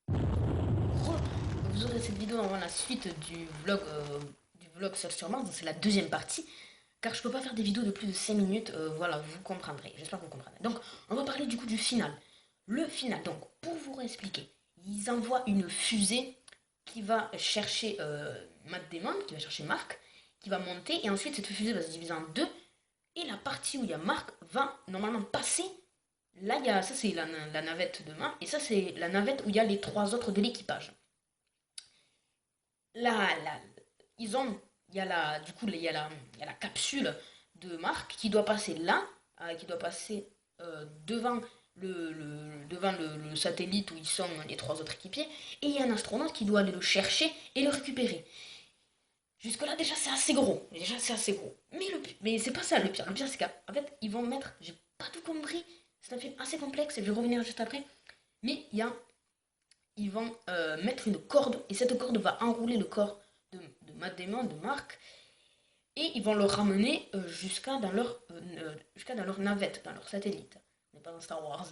Vous aurez cette vidéo avant la suite du vlog Seul sur Mars, donc c'est la deuxième partie, car je peux pas faire des vidéos de plus de 5 minutes, voilà, vous comprendrez, j'espère que vous comprendrez. Donc, on va parler du coup du final. Le final, donc, pour vous réexpliquer, ils envoient une fusée qui va chercher Matt Damon, qui va chercher Mark, qui va monter, et ensuite cette fusée va se diviser en deux, et la partie où il y a Mark va normalement passer. Là, ça c'est la navette de Mark, et ça c'est la navette où il y a les trois autres de l'équipage. Là, là, ils ont, il y a la, du coup, il y a la capsule de Marc qui doit passer là, qui doit passer devant le satellite où ils sont les trois autres équipiers, et il y a un astronaute qui doit aller le chercher et le récupérer. Jusque-là, déjà, c'est assez gros. Déjà, c'est assez gros. Mais c'est pas ça le pire. Le pire, c'est qu'en fait, ils vont mettre. J'ai pas tout compris. C'est un film assez complexe, et je vais revenir juste après. Mais ils vont mettre une corde, et cette corde va enrouler le corps de Matt Damon, de Mark, et ils vont le ramener jusqu'à dans leur navette, dans leur satellite. On n'est pas dans Star Wars.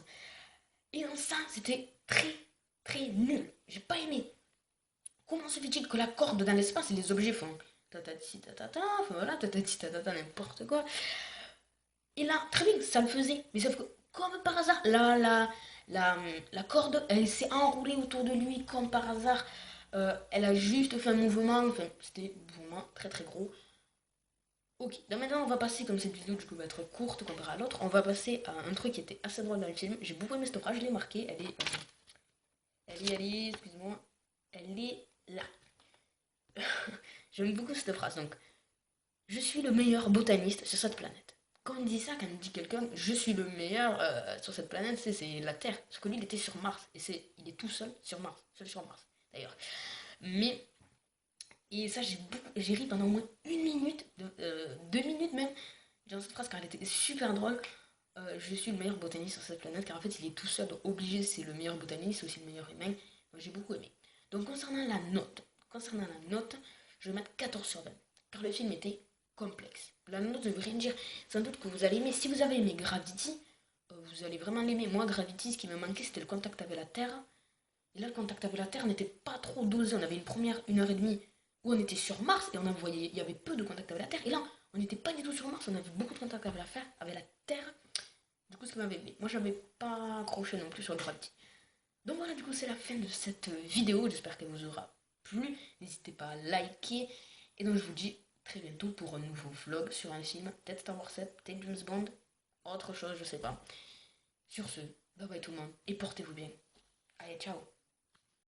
Et dans ça, c'était très, très nul. J'ai pas aimé. Comment se fait-il que la corde dans l'espace et les objets font tatati tatata, enfin voilà, tatati tatata, n'importe quoi. Et là, très bien, ça le faisait. Mais sauf que, comme par hasard, la, la corde, elle s'est enroulée autour de lui, comme par hasard. Elle a juste fait un mouvement, enfin, c'était vraiment très très gros. Ok, donc maintenant on va passer, comme cette vidéo du coup va être courte comparée à l'autre, on va passer à un truc qui était assez drôle dans le film. J'ai beaucoup aimé cette phrase, je l'ai marquée, elle est, excuse-moi, elle est là. J'aime beaucoup cette phrase, donc, je suis le meilleur botaniste sur cette planète. Quand on dit ça, quand on dit quelqu'un, je suis le meilleur sur cette planète, c'est la Terre. Parce que lui, il était sur Mars, et il est tout seul sur Mars, seul sur Mars, d'ailleurs. Mais, et ça, j'ai ri pendant au moins une minute, 2 minutes même, dans cette phrase, car elle était super drôle. Je suis le meilleur botaniste sur cette planète, car en fait, il est tout seul, donc obligé, c'est le meilleur botaniste, c'est aussi le meilleur humain. Donc, j'ai beaucoup aimé. Donc, concernant la note, je vais mettre 14 sur 20, car le film était complexe. La note ne veut rien dire. Sans doute que vous allez aimer. Si vous avez aimé Gravity, vous allez vraiment l'aimer. Moi, Gravity, ce qui me manquait, c'était le contact avec la Terre. Et là, le contact avec la Terre n'était pas trop dosé. On avait une première 1 heure et demie où on était sur Mars et il y avait peu de contact avec la Terre. Et là, on n'était pas du tout sur Mars, on avait beaucoup de contact avec la Terre. Du coup, ce qui m'avait aimé. Moi, j'avais pas accroché non plus sur Gravity. Donc voilà, du coup, c'est la fin de cette vidéo. J'espère qu'elle vous aura plu. N'hésitez pas à liker. Et donc, je vous dis très bientôt pour un nouveau vlog sur un film. Peut-être Star Wars 7, peut-être James Bond, autre chose, je sais pas. Sur ce, bye bye tout le monde et portez-vous bien. Allez, ciao.